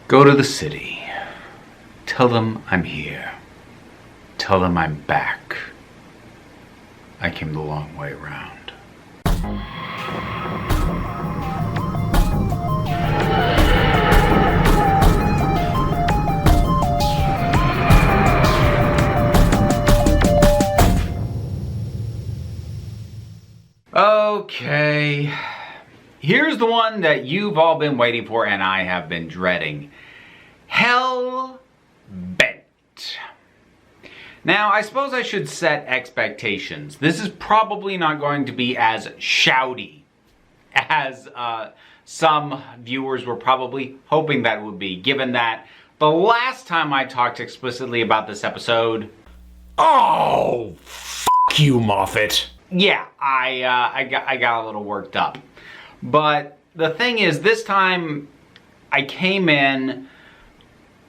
Go to the city. Tell them I'm here. Tell them I'm back. I came the long way around. Okay, here's the one that you've all been waiting for and I have been dreading. Hell Bent. Now, I suppose I should set expectations. This is probably not going to be as shouty as some viewers were probably hoping that it would be, given that the last time I talked explicitly about this episode... Oh, f*** you, Moffat. Yeah, I got a little worked up. But the thing is, this time I came in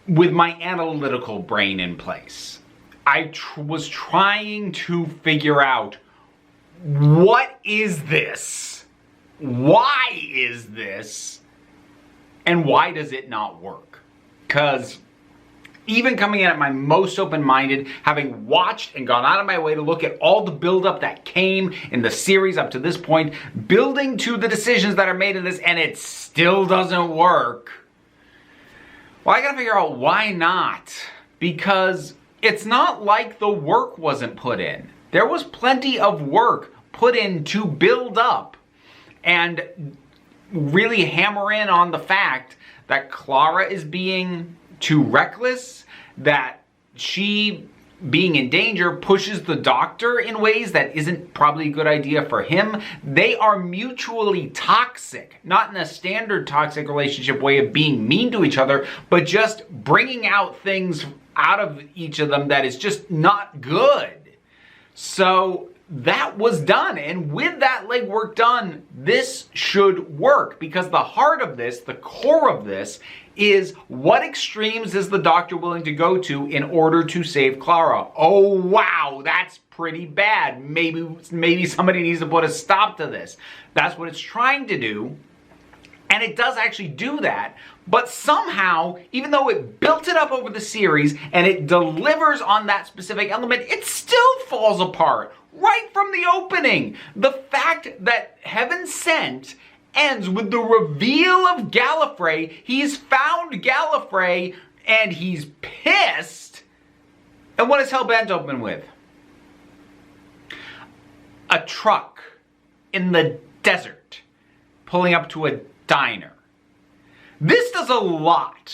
with my analytical brain in place. I was trying to figure out, what is this? Why is this? And why does it not work? Because even coming in at my most open-minded, having watched and gone out of my way to look at all the build-up that came in the series up to this point, building to the decisions that are made in this, and it still doesn't work. Well, I gotta figure out why not. Because it's not like the work wasn't put in. There was plenty of work put in to build up and really hammer in on the fact that Clara is being too reckless, that she, being in danger, pushes the doctor in ways that isn't probably a good idea for him. They are mutually toxic, not in a standard toxic relationship way of being mean to each other, but just bringing out things out of each of them that is just not good. So that was done, and with that legwork done, this should work, because the heart of this, the core of this, is what extremes is the doctor willing to go to in order to save Clara? Oh wow, that's pretty bad. Maybe somebody needs to put a stop to this. That's what it's trying to do, and it does actually do that. But somehow, even though it built it up over the series and it delivers on that specific element, it still falls apart right from the opening. The fact that Heaven Sent ends with the reveal of Gallifrey. He's found Gallifrey and he's pissed. And what does Hell Bent open with? A truck in the desert pulling up to a diner. This does a lot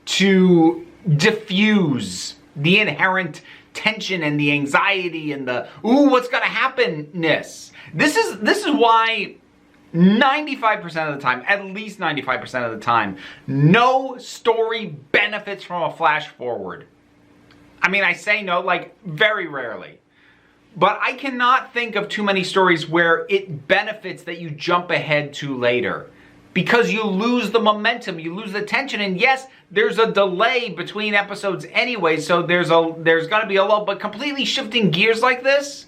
to diffuse the inherent tension and the anxiety and the ooh, what's gonna happen-ness. This is why 95% of the time, at least 95% of the time, no story benefits from a flash forward. I mean, I say no, like, very rarely. But I cannot think of too many stories where it benefits that you jump ahead to later. Because you lose the momentum, you lose the tension, and yes, there's a delay between episodes anyway, so there's gonna be a lull, but completely shifting gears like this,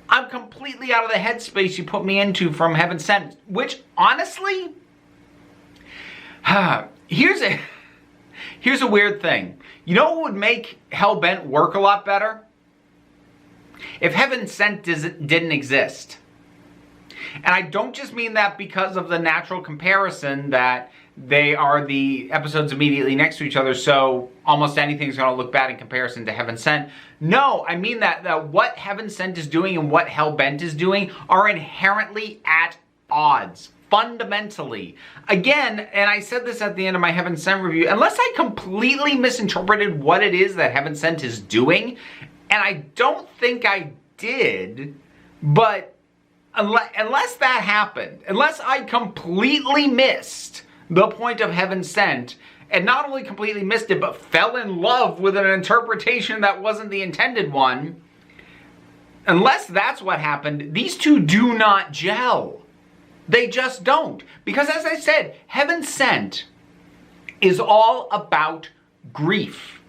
I'm completely out of the headspace you put me into from Heaven Sent, which, honestly, here's a weird thing. You know what would make Hell Bent work a lot better? If Heaven Sent didn't exist. And I don't just mean that because of the natural comparison that they are the episodes immediately next to each other, so almost anything's going to look bad in comparison to Heaven Sent. No, I mean that what Heaven Sent is doing and what Hell Bent is doing are inherently at odds, fundamentally. Again, and I said this at the end of my Heaven Sent review, unless I completely misinterpreted what it is that Heaven Sent is doing, and I don't think I did, but unless that happened, unless I completely missed the point of Heaven Sent, and not only completely missed it, but fell in love with an interpretation that wasn't the intended one, unless that's what happened, these two do not gel. They just don't. Because as I said, Heaven Sent is all about grief.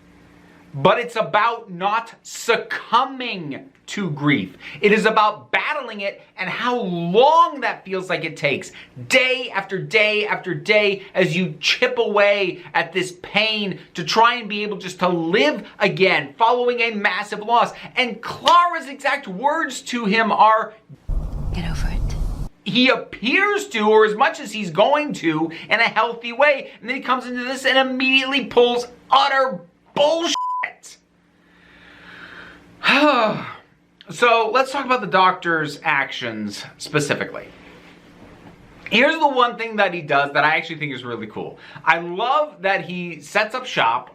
but it's about not succumbing to grief. It is about battling it and how long that feels like it takes. Day after day after day as you chip away at this pain to try and be able just to live again following a massive loss. And Clara's exact words to him are, "Get over it." he appears to, or as much as he's going to, in a healthy way. And then he comes into this and immediately pulls utter bullshit. So let's talk about the doctor's actions specifically. Here's the one thing that he does that I actually think is really cool. I love that he sets up shop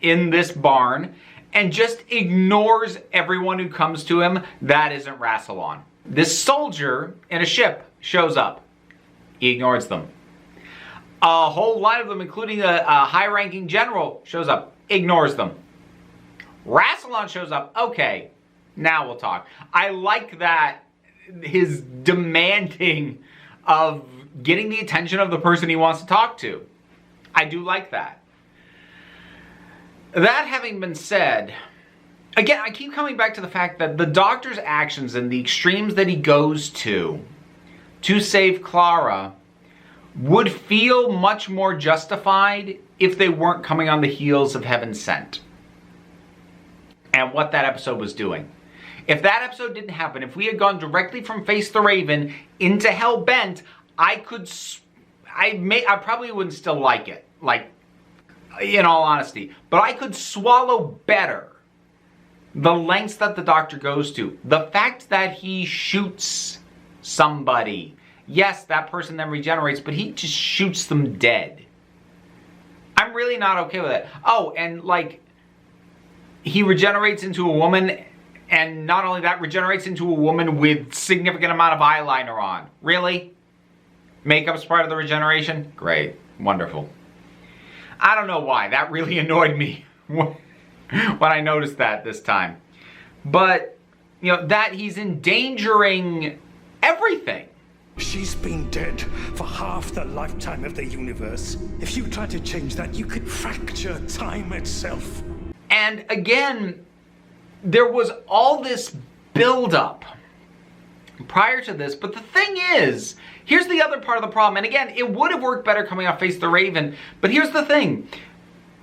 in this barn and just ignores everyone who comes to him that isn't Rassilon. This soldier in a ship shows up. He ignores them. A whole lot of them, including a high-ranking general, shows up. Ignores them. Rassilon shows up. Okay, now we'll talk. I like that his demanding of getting the attention of the person he wants to talk to. I do like that. That having been said, again, I keep coming back to the fact that the doctor's actions and the extremes that he goes to save Clara would feel much more justified if they weren't coming on the heels of Heaven Sent and what that episode was doing. If that episode didn't happen, if we had gone directly from Face the Raven into Hell Bent, I probably wouldn't still like it, like, in all honesty, but I could swallow better the lengths that the doctor goes to. The fact that he shoots somebody. Yes, that person then regenerates, but he just shoots them dead. I'm really not okay with it. Oh, and like, he regenerates into a woman, and not only that, regenerates into a woman with significant amount of eyeliner on. Really? Makeup's part of the regeneration? Great. Wonderful. I don't know why. That really annoyed me when I noticed that this time. But, you know, that he's endangering everything. She's been dead for half the lifetime of the universe. If you try to change that, you could fracture time itself. And again, there was all this buildup prior to this, but the thing is, here's the other part of the problem, and again, it would have worked better coming off Face the Raven, but here's the thing.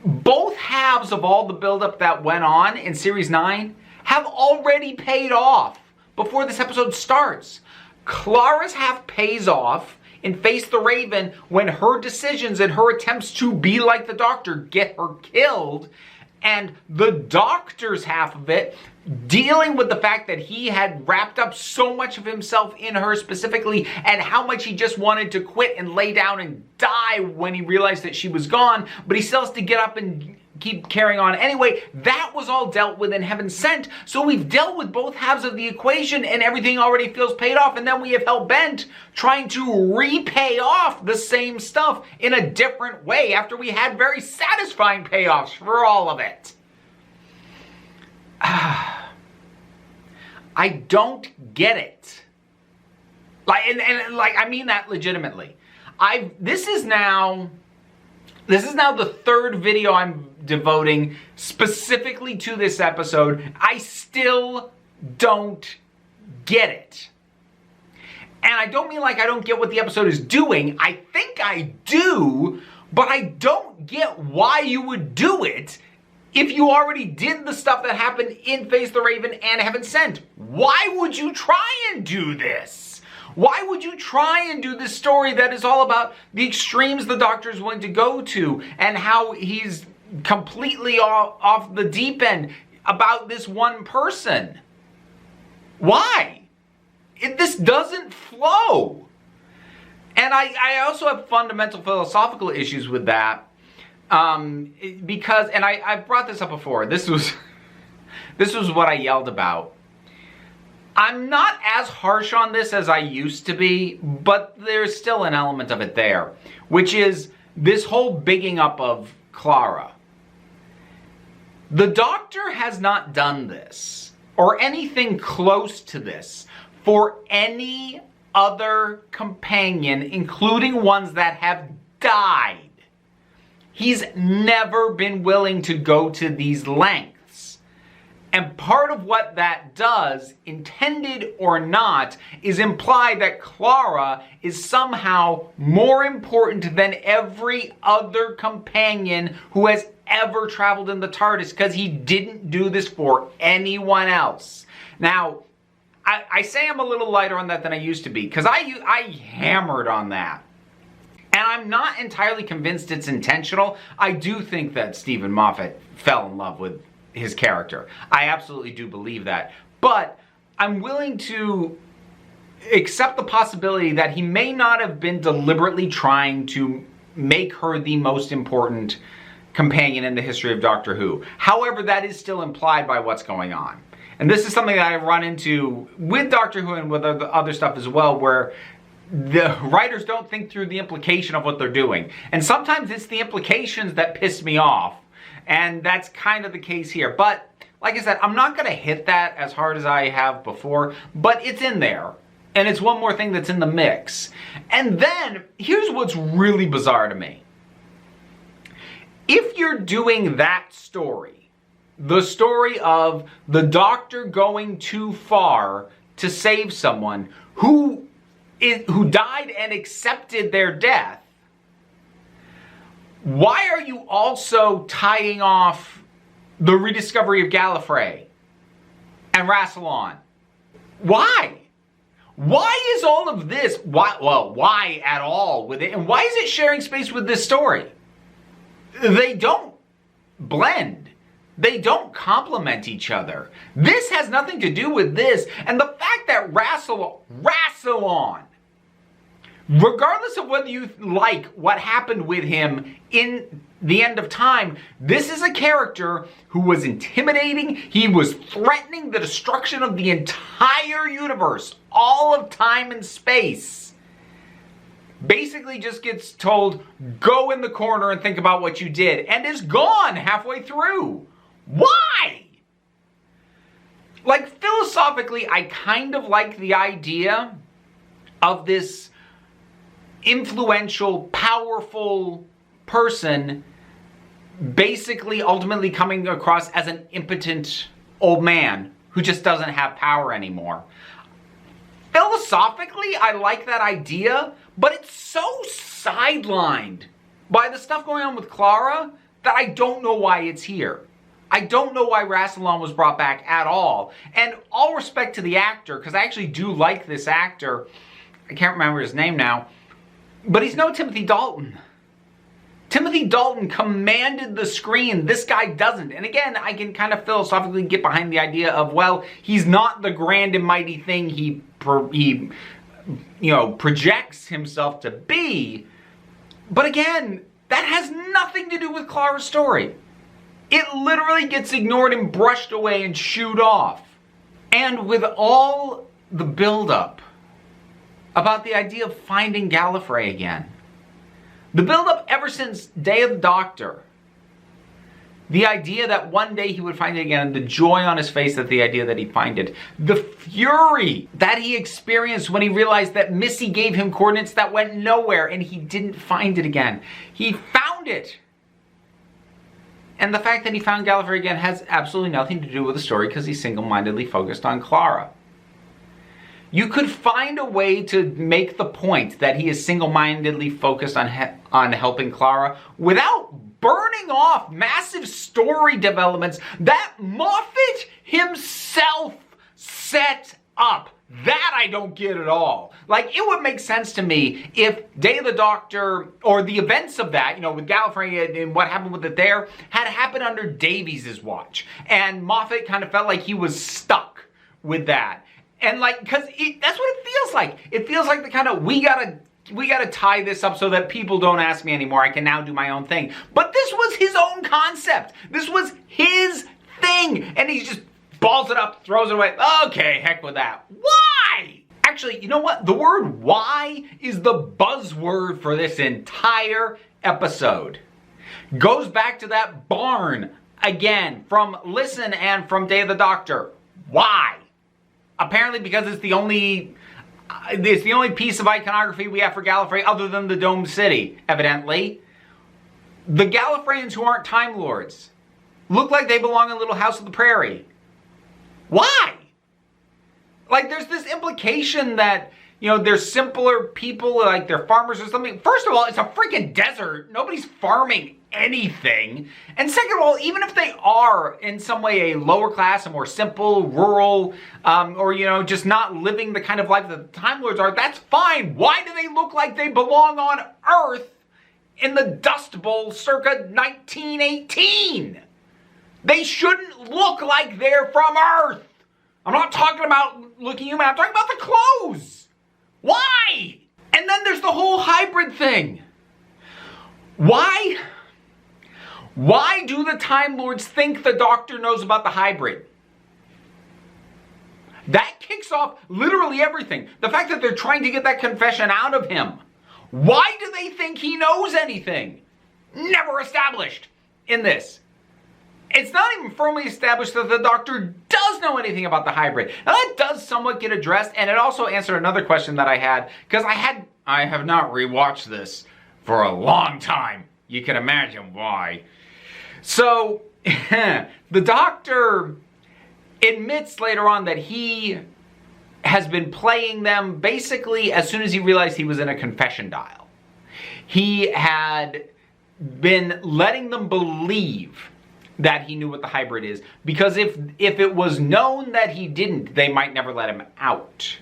Both halves of all the buildup that went on in Series 9 have already paid off before this episode starts. Clara's half pays off in Face the Raven when her decisions and her attempts to be like the Doctor get her killed, and the Doctor's half of it, dealing with the fact that he had wrapped up so much of himself in her specifically, and how much he just wanted to quit and lay down and die when he realized that she was gone, but he still has to get up and keep carrying on anyway. That was all dealt with in Heaven Sent, so we've dealt with both halves of the equation and everything already feels paid off, and then we have Hell Bent trying to repay off the same stuff in a different way after we had very satisfying payoffs for all of it. I don't get it. Like, and like, I mean that legitimately. This is now the third video I'm devoting specifically to this episode. I still don't get it. And I don't mean like I don't get what the episode is doing. I think I do, but I don't get why you would do it if you already did the stuff that happened in Face the Raven and Heaven Sent. Why would you try and do this? Why would you try and do this story that is all about the extremes the Doctor is willing to go to and how he's completely off the deep end about this one person? Wause this doesn't flow. And I also have fundamental philosophical issues with that. Because, and I've brought this up before, this was what I yelled about. I'm not as harsh on this as I used to be, but there's still an element of it there, which is this whole bigging up of Clara. The Doctor has not done this, or anything close to this, for any other companion, including ones that have died. He's never been willing to go to these lengths. And part of what that does, intended or not, is imply that Clara is somehow more important than every other companion who has ever traveled in the TARDIS, because he didn't do this for anyone else. Now, I say I'm a little lighter on that than I used to be, because I hammered on that. And I'm not entirely convinced it's intentional. I do think that Stephen Moffat fell in love with his character. I absolutely do believe that. But I'm willing to accept the possibility that he may not have been deliberately trying to make her the most important companion in the history of Doctor Who. However, that is still implied by what's going on. And this is something that I've run into with Doctor Who and with other stuff as well, where the writers don't think through the implication of what they're doing. And sometimes it's the implications that piss me off. And that's kind of the case here. But, like I said, I'm not going to hit that as hard as I have before. But it's in there. And it's one more thing that's in the mix. And then, here's what's really bizarre to me. If you're doing that story, the story of the Doctor going too far to save someone who died and accepted their death, why are you also tying off the rediscovery of Gallifrey and Rassilon? Why? Why is all of this, why at all with it? And why is it sharing space with this story? They don't blend. They don't complement each other. This has nothing to do with this. And the fact that Rassilon, regardless of whether you like what happened with him in the end of time, this is a character who was intimidating. He was threatening the destruction of the entire universe, all of time and space. Basically just gets told, go in the corner and think about what you did, and is gone halfway through. Why? Like, philosophically, I kind of like the idea of this influential, powerful person basically ultimately coming across as an impotent old man who just doesn't have power anymore. Philosophically, I like that idea, but it's so sidelined by the stuff going on with Clara that I don't know why it's here. I don't know why Rassilon was brought back at all. And all respect to the actor, because I actually do like this actor. I can't remember his name now. But he's no Timothy Dalton. Timothy Dalton commanded the screen. This guy doesn't. And again, I can kind of philosophically get behind the idea of, well, he's not the grand and mighty thing he projects himself to be. But again, that has nothing to do with Clara's story. It literally gets ignored and brushed away and shooed off. And with all the buildup about the idea of finding Gallifrey again, the buildup ever since Day of the Doctor, the idea that one day he would find it again, the joy on his face at the idea that he'd find it, the fury that he experienced when he realized that Missy gave him coordinates that went nowhere and he didn't find it again. He found it. And the fact that he found Gallifrey again has absolutely nothing to do with the story, because he's single-mindedly focused on Clara. You could find a way to make the point that he is single-mindedly focused on helping Clara without burning off massive story developments that Moffat himself set up. That I don't get at all. Like, it would make sense to me if Day of the Doctor, or the events of that, with Gallifrey and what happened with it there, had happened under Davies' watch. And Moffat kind of felt like he was stuck with that. And because that's what it feels like. It feels like the kind of, we gotta tie this up so that people don't ask me anymore. I can now do my own thing. But this was his own concept. This was his thing. And he just balls it up, throws it away. Okay, heck with that. Why? Actually, you know what? The word why is the buzzword for this entire episode. Goes back to that barn again from Listen and from Day of the Doctor. Why? Apparently because it's the only piece of iconography we have for Gallifrey other than the Dome City, evidently. The Gallifreyans who aren't Time Lords look like they belong in Little House of the Prairie. Why? Like, there's this implication that, you know, they're simpler people, like they're farmers or something. First of all, it's a freaking desert. Nobody's farming anything. And second of all, even if they are in some way a lower class, a more simple, rural, or, you know, just not living the kind of life that the Time Lords are, that's fine. Why do they look like they belong on Earth in the Dust Bowl circa 1918? They shouldn't look like they're from Earth. I'm not talking about looking human, I'm talking about the clothes. Why? And then there's the whole hybrid thing. Why do the Time Lords think the Doctor knows about the hybrid? That kicks off literally everything. The fact that they're trying to get that confession out of him. Why do they think he knows anything? Never established in this. It's not even firmly established that the Doctor does know anything about the hybrid. Now that does somewhat get addressed, and it also answered another question that I had, because I have not rewatched this for a long time. You can imagine why. So, the Doctor admits later on that he has been playing them basically as soon as he realized he was in a confession dial. He had been letting them believe that he knew what the hybrid is, because if it was known that he didn't, they might never let him out.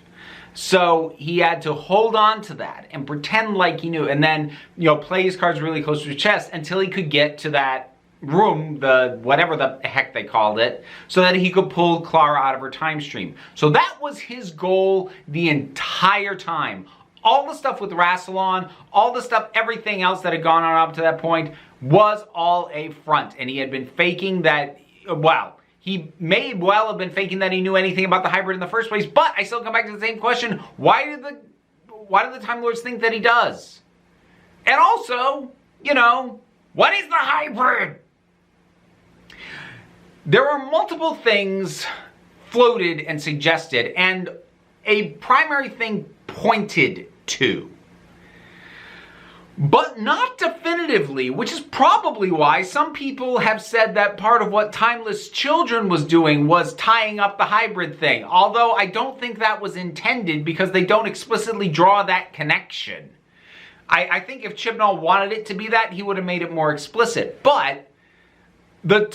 So he had to hold on to that and pretend like he knew, and then, you know, play his cards really close to his chest until he could get to that room, the whatever the heck they called it, so that he could pull Clara out of her time stream. So that was his goal the entire time. All the stuff with Rassilon, all the stuff, everything else that had gone on up to that point was all a front. And he had been faking that, well, he may well have been faking that he knew anything about the hybrid in the first place, but I still come back to the same question. Why do the Time Lords think that he does? And also, you know, what is the hybrid? There are multiple things floated and suggested, and a primary thing pointed to, but not definitively, which is probably why some people have said that part of what Timeless Children was doing was tying up the hybrid thing, although I don't think that was intended because they don't explicitly draw that connection. I think if Chibnall wanted it to be that, he would have made it more explicit, but the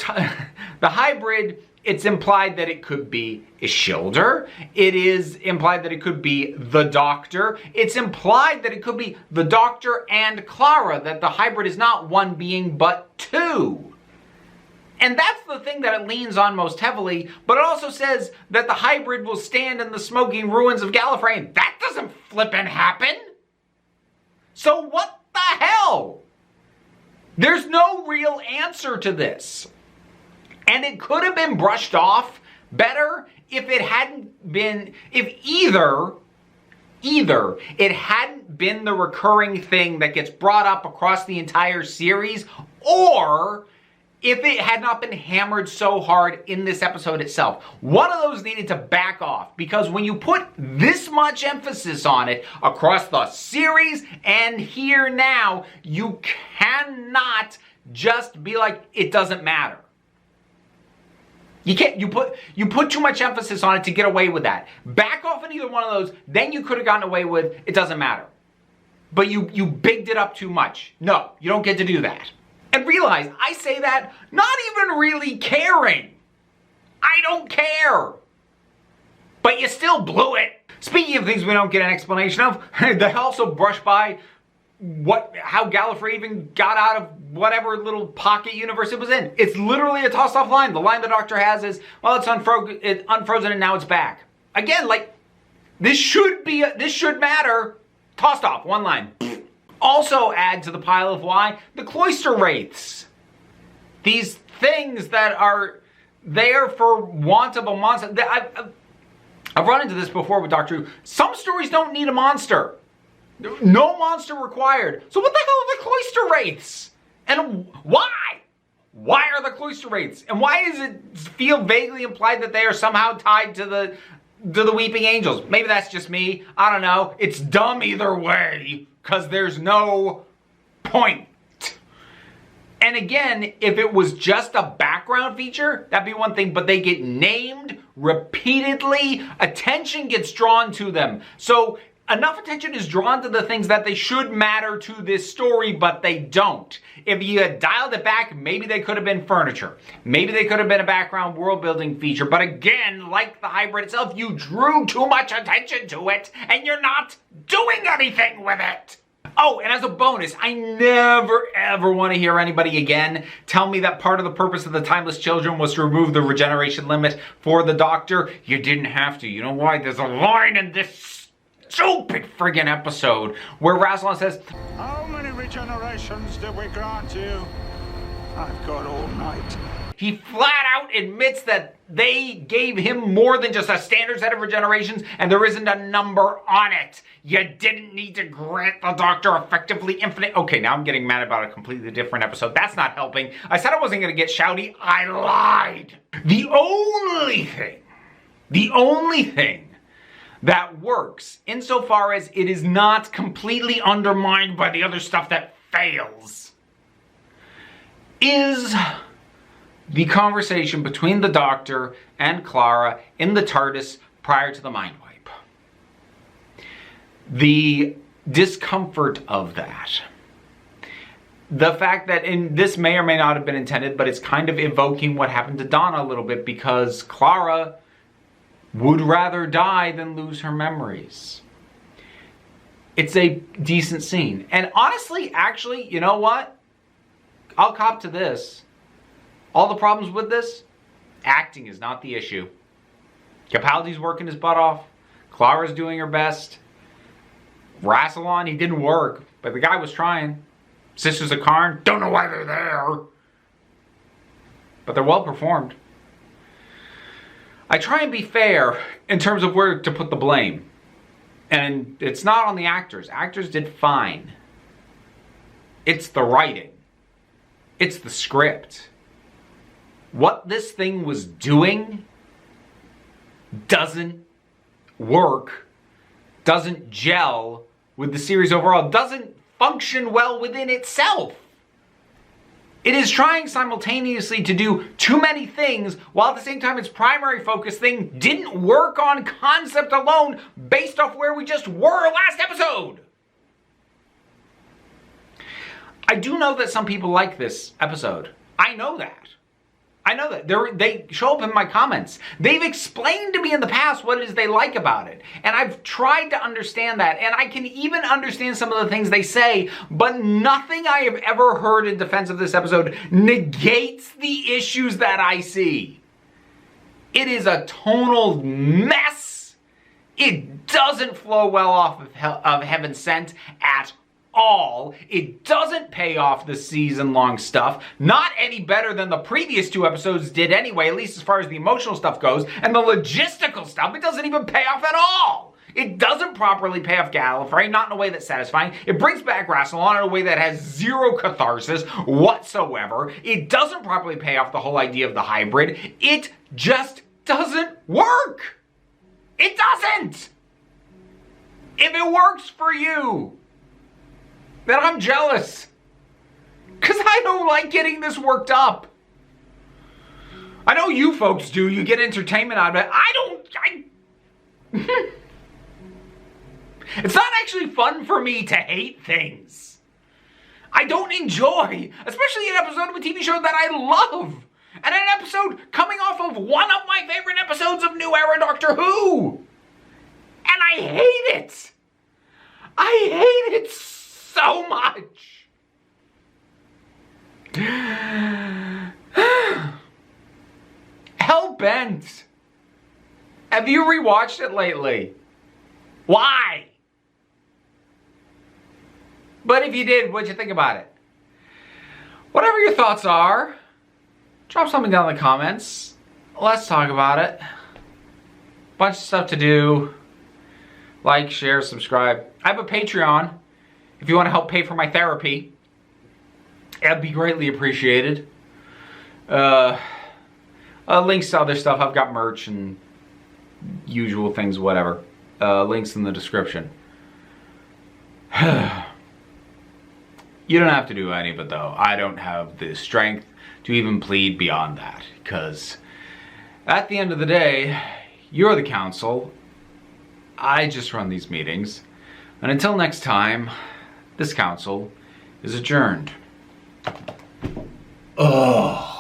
hybrid, it's implied that it could be Ishildur. It is implied that it could be the Doctor. It's implied that it could be the Doctor and Clara, that the hybrid is not one being but two. And that's the thing that it leans on most heavily, but it also says that the hybrid will stand in the smoking ruins of Gallifrey, and that doesn't flippin' happen. So what the hell? There's no real answer to this. And it could have been brushed off better if it hadn't been, if either it hadn't been the recurring thing that gets brought up across the entire series, or if it had not been hammered so hard in this episode itself. One of those needed to back off, because when you put this much emphasis on it across the series and here now, you cannot just be like, it doesn't matter. You can't, you put too much emphasis on it to get away with that. Back off in either one of those, then you could have gotten away with, it doesn't matter. But you bigged it up too much. No, you don't get to do that. And realize, I say that not even really caring. I don't care. But you still blew it. Speaking of things we don't get an explanation of, they also brush by how Gallifrey even got out of whatever little pocket universe it was in. It's literally a tossed off line. The line the Doctor has is, well, it's unfrozen and now it's back. Again, like, this should matter. Tossed off, one line. Also add to the pile of why, the cloister wraiths. These things that are there for want of a monster. I've run into this before with Doctor Who. Some stories don't need a monster. No monster required. So what the hell are the cloister wraiths? And why? Why are the cloister wraiths? And why does it feel vaguely implied that they are somehow tied to the Weeping Angels? Maybe that's just me. I don't know. It's dumb either way, because there's no point. And again, if it was just a background feature, that'd be one thing, but they get named repeatedly. Attention gets drawn to them. So enough attention is drawn to the things that they should matter to this story, but they don't. If you had dialed it back, maybe they could have been furniture. Maybe they could have been a background world building feature. But again, like the hybrid itself, you drew too much attention to it, and you're not doing anything with it. Oh, and as a bonus, I never ever want to hear anybody again tell me that part of the purpose of the Timeless Children was to remove the regeneration limit for the Doctor. You didn't have to. You know why? There's a line in this stupid friggin' episode where Rassilon says, "How many regenerations did we grant you? I've got all night." He flat out admits that they gave him more than just a standard set of regenerations, and there isn't a number on it. You didn't need to grant the Doctor effectively infinite. Okay, now I'm getting mad about a completely different episode. That's not helping. I said I wasn't going to get shouty. I lied. The only thing that works, insofar as it is not completely undermined by the other stuff that fails, is the conversation between the Doctor and Clara in the TARDIS prior to the mind wipe. The discomfort of that. The fact that, and this may or may not have been intended, but it's kind of evoking what happened to Donna a little bit, because Clara would rather die than lose her memories. It's a decent scene. And honestly, actually, you know what? I'll cop to this. All the problems with this, acting is not the issue. Capaldi's working his butt off. Clara's doing her best. Rassilon, he didn't work, but the guy was trying. Sisters of Karn, don't know why they're there. But they're well performed. I try and be fair in terms of where to put the blame. And it's not on the actors. Actors did fine. It's the writing. It's the script. What this thing was doing doesn't work, doesn't gel with the series overall, doesn't function well within itself. It is trying simultaneously to do too many things, while at the same time its primary focus thing didn't work on concept alone based off where we just were last episode. I do know that some people like this episode. I know that. They show up in my comments. They've explained to me in the past what it is they like about it. And I've tried to understand that. And I can even understand some of the things they say. But nothing I have ever heard in defense of this episode negates the issues that I see. It is a tonal mess. It doesn't flow well off of Heaven Sent at all. It doesn't pay off the season-long stuff. Not any better than the previous two episodes did anyway, at least as far as the emotional stuff goes. And the logistical stuff, it doesn't even pay off at all. It doesn't properly pay off Gallifrey, not in a way that's satisfying. It brings back Rassilon in a way that has zero catharsis whatsoever. It doesn't properly pay off the whole idea of the hybrid. It just doesn't work. It doesn't. If it works for you, then I'm jealous. Because I don't like getting this worked up. I know you folks do. You get entertainment out of it. It's not actually fun for me to hate things. I don't enjoy, especially an episode of a TV show that I love. And an episode coming off of one of my favorite episodes of New Era Doctor Who. And I hate it. I hate it so much. Hellbent. Have you rewatched it lately? Why? But if you did, what'd you think about it? Whatever your thoughts are, drop something down in the comments. Let's talk about it. Bunch of stuff to do. Like, share, subscribe. I have a Patreon. If you want to help pay for my therapy, that'd be greatly appreciated. Links to other stuff. I've got merch and usual things, whatever. Links in the description. You don't have to do any of it though. I don't have the strength to even plead beyond that, because at the end of the day, you're the council. I just run these meetings. And until next time, this council is adjourned. Ugh.